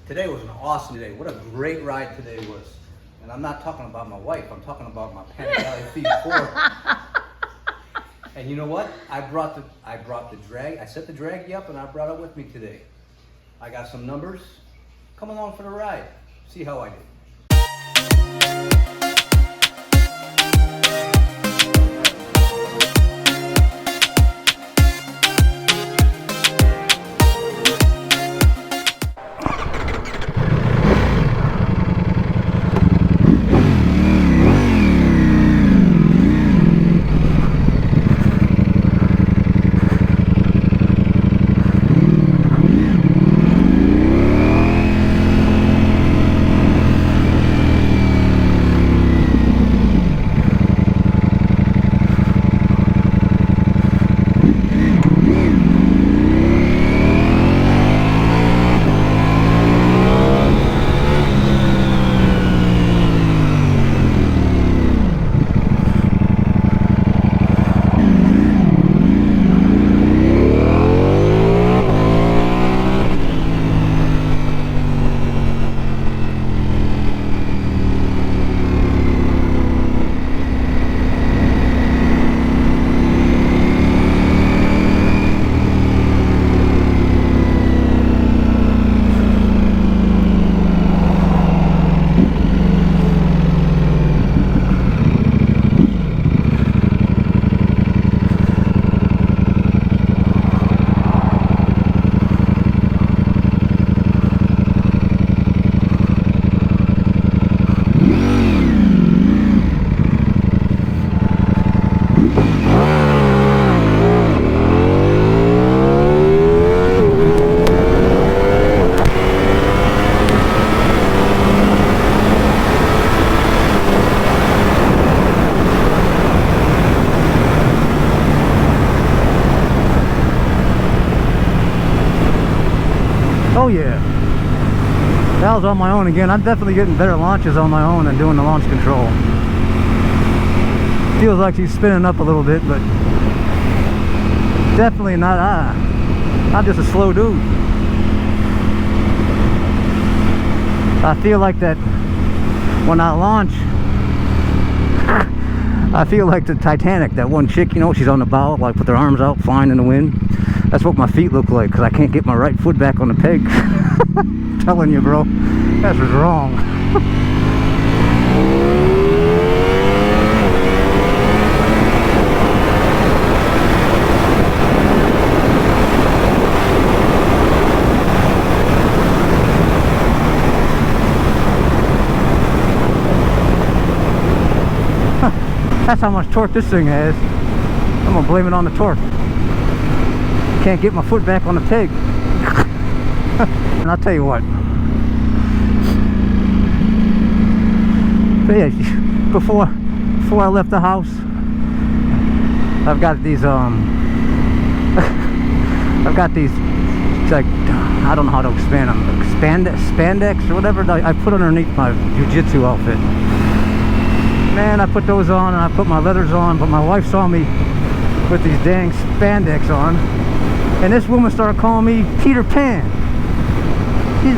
Today was an awesome day. What a great ride today was. And I'm not talking about my wife, I'm talking about my Panigale V4. And you know what? I brought the drag, I set the Dragy up and I brought it with me today. I got some numbers. Come along for the ride. See how I did. Oh yeah, that was on my own again. I'm definitely getting better launches on my own than doing the launch control. Feels like she's spinning up a little bit, but definitely not. I'm just a slow dude. I feel like that when I launch. I feel like the Titanic, that one chick, you know, she's on the bow, like with her arms out, flying in the wind. That's what my feet look like, because I can't get my right foot back on the peg. I'm telling you, bro, that's what's wrong. That's how much torque this thing has. I'm gonna blame it on the torque. Can't get my foot back on the peg. And I'll tell you what. But yeah, before I left the house, I've got these it's like, I don't know how to expand them, spandex or whatever I put underneath my jiu-jitsu outfit. Man, I put those on and I put my leathers on, but my wife saw me with these dang spandex on, and this woman started calling me Peter Pan. She's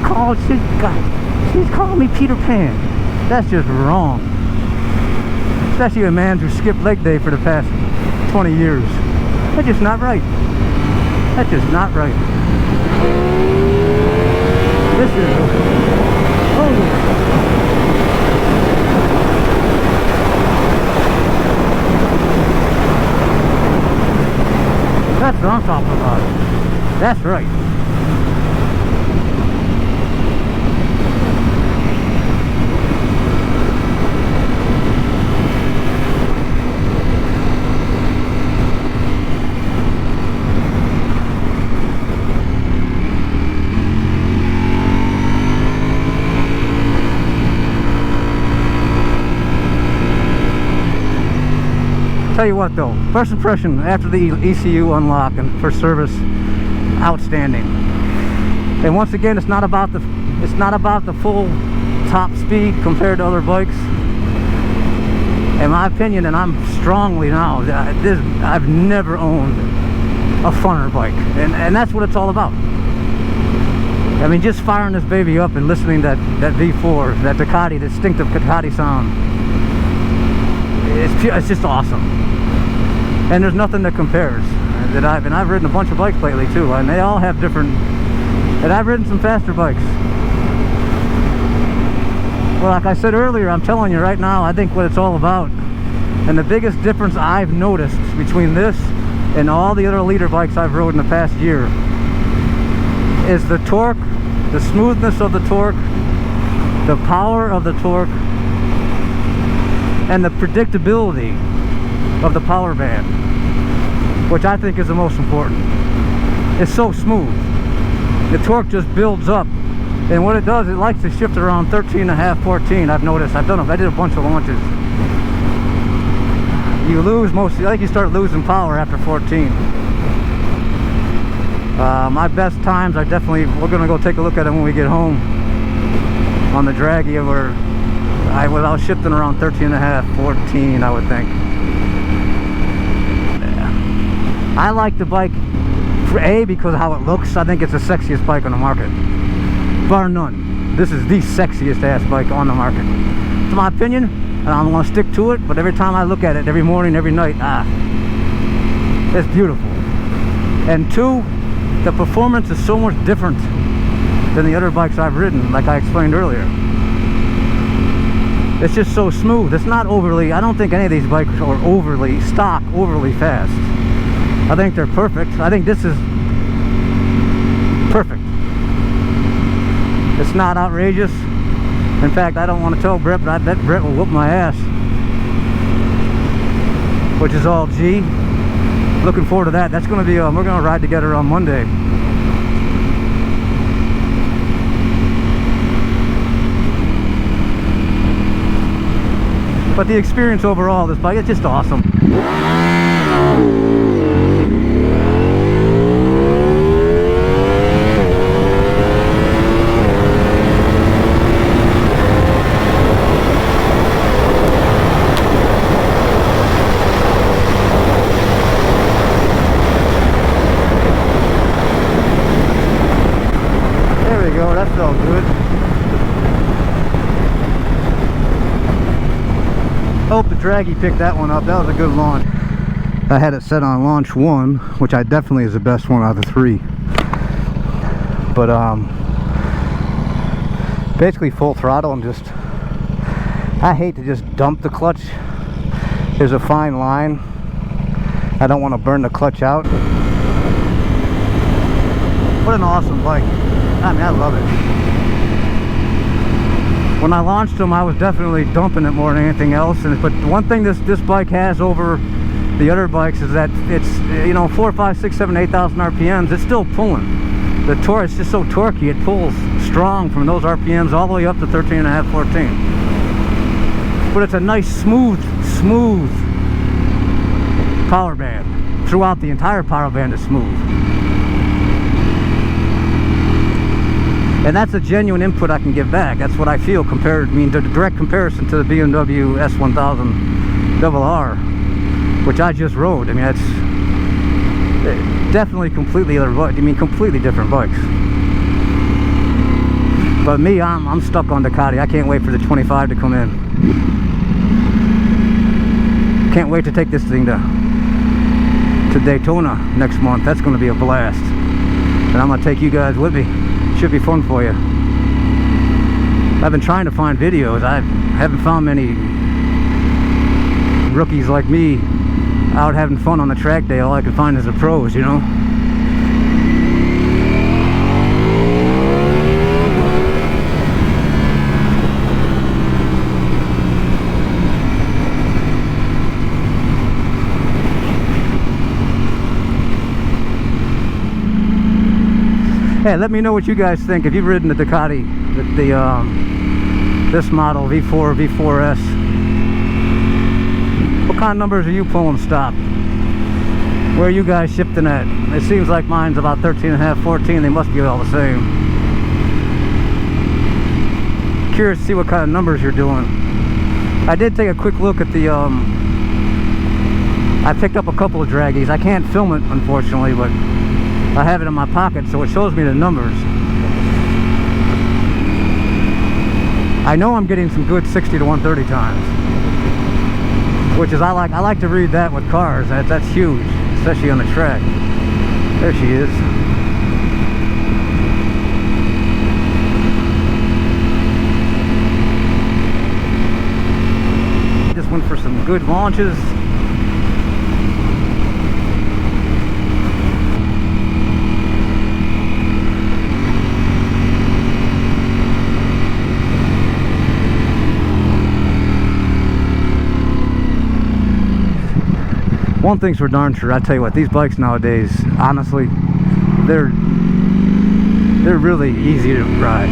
calling me Peter Pan. That's just wrong. Especially a man who skipped leg day for the past 20 years. That's just not right. That's just not right. This is... Oh. That's what I'm talking about. That's right. Tell you what though, first impression after the ECU unlock and first service, outstanding. And once again, it's not about the full top speed compared to other bikes. In my opinion, and I'm strongly now, I've never owned a funner bike, and that's what it's all about. I mean, just firing this baby up and listening to that V4, that Ducati, the distinctive Ducati sound, it's just awesome. And there's nothing that compares. And I've ridden a bunch of bikes lately too, and they all have different. And I've ridden some faster bikes. Well, like I said earlier, I'm telling you right now, I think what it's all about, and the biggest difference I've noticed between this and all the other leader bikes I've rode in the past year is the torque, the smoothness of the torque, the power of the torque, and the predictability of the power band, which I think is the most important. It's so smooth. The torque just builds up, and what it does, it likes to shift around 13.5, 14. I've noticed. I did a bunch of launches. You lose I think you start losing power after 14. My best times, we're gonna go take a look at it when we get home on the Dragy, where I was shifting around 13.5, 14, I would think. Yeah. I like the bike because of how it looks. I think it's the sexiest bike on the market, bar none. This is the sexiest ass bike on the market, to my opinion, and I'm gonna stick to it. But every time I look at it, every morning, every night, it's beautiful. And two, the performance is so much different than the other bikes I've ridden, like I explained earlier. It's just so smooth. It's not overly, I don't think any of these bikes are overly fast. I think they're perfect. I think this is perfect. It's not outrageous. In fact, I don't want to tell Brett, but I bet Brett will whoop my ass, which is all G. Looking forward to that. That's going to be, we're going to ride together on Monday. But the experience overall, this bike, it's just awesome. That felt good. Hope the Dragy picked that one up. That was a good launch. I had it set on launch 1, which I definitely is the best one out of the 3. But basically full throttle, and just, I hate to just dump the clutch. There's a fine line. I don't want to burn the clutch out. What an awesome bike. I mean, I love it. When I launched them, I was definitely dumping it more than anything else. But one thing this bike has over the other bikes is that it's, 4, 5, 6, 7, 8,000 RPMs. It's still pulling. The torque, it's just so torquey. It pulls strong from those RPMs all the way up to 13.5, 14. But it's a nice, smooth power band. Throughout the entire power band is smooth. And that's a genuine input I can give back. That's what I feel the direct comparison to the BMW S1000 RR, which I just rode. I mean, that's definitely completely different bikes. But me, I'm stuck on Ducati. I can't wait for the 25 to come in. Can't wait to take this thing to Daytona next month. That's going to be a blast. And I'm going to take you guys with me. Should be fun for you. I've been trying to find videos. I haven't found many rookies like me out having fun on the track day. All I can find is the pros, Hey, let me know what you guys think. If you've ridden the Ducati, this model V4, V4S, what kind of numbers are you pulling stock? Where are you guys shipped in at? It seems like mine's about 13.5, 14. They must be all the same. Curious to see what kind of numbers you're doing. I did take a quick look at the I picked up a couple of Dragys. I can't film it, unfortunately, but I have it in my pocket, so it shows me the numbers. I know I'm getting some good 60 to 130 times, which is I like to read that with cars. That's huge, especially on the track. There she is. Just went for some good launches. One thing's for darn sure, I tell you what, these bikes nowadays, honestly, they're really easy to ride.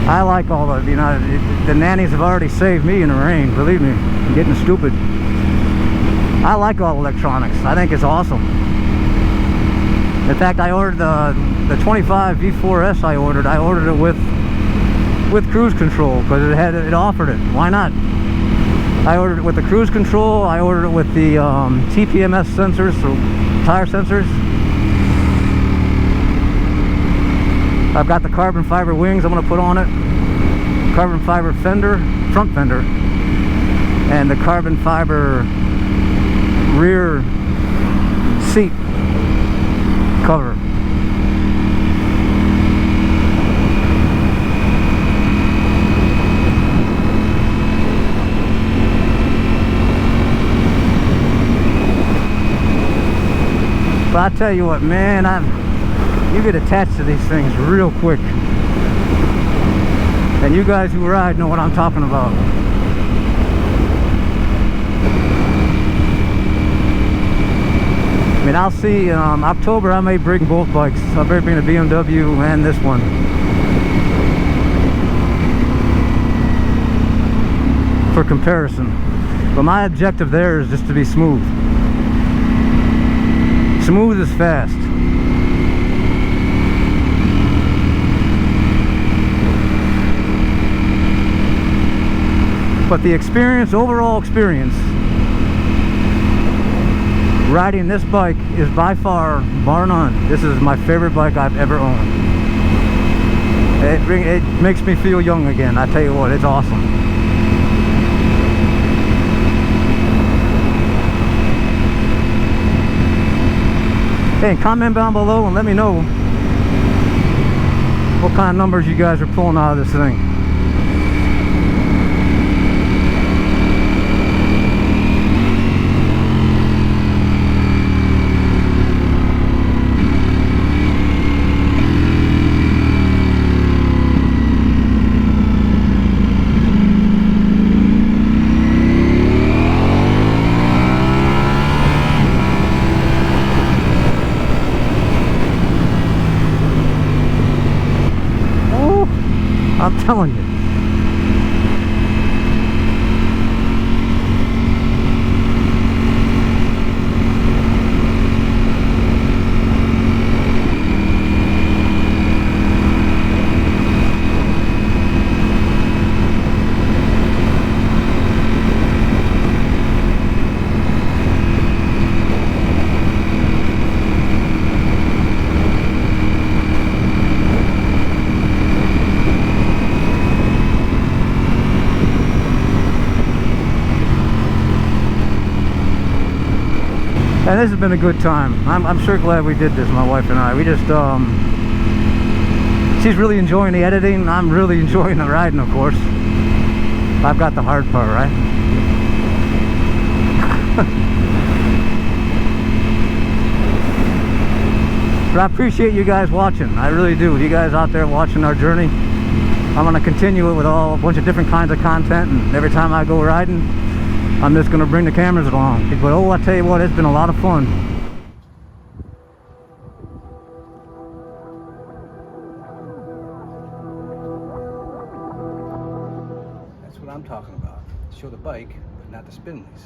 I like all the, you know, the nannies have already saved me in the rain, believe me, I'm getting stupid. I like all electronics, I think it's awesome. In fact, I ordered the 25 V4S I ordered it with cruise control because it offered it. Why not? I ordered it with the cruise control. I ordered it with the TPMS sensors, so tire sensors. I've got the carbon fiber wings I'm going to put on it, carbon fiber fender, front fender, and the carbon fiber rear seat cover. But I tell you what, man, you get attached to these things real quick. And you guys who ride know what I'm talking about. I mean, I'll see, October I may bring both bikes. I'll bring a BMW and this one. For comparison. But my objective there is just to be smooth. Smooth is fast. But the experience, overall experience, riding this bike is by far, bar none, this is my favorite bike I've ever owned. It makes me feel young again, I tell you what, it's awesome. Hey, comment down below and let me know what kind of numbers you guys are pulling out of this thing. I'm telling you. And this has been a good time. I'm sure glad we did this, my wife and I. We just, she's really enjoying the editing. I'm really enjoying the riding, of course. I've got the hard part, right? But I appreciate you guys watching. I really do. You guys out there watching our journey. I'm going to continue it with a bunch of different kinds of content. And every time I go riding, I'm just going to bring the cameras along. But oh, I tell you what, it's been a lot of fun. what I'm talking about. Show the bike, but not the spindlies.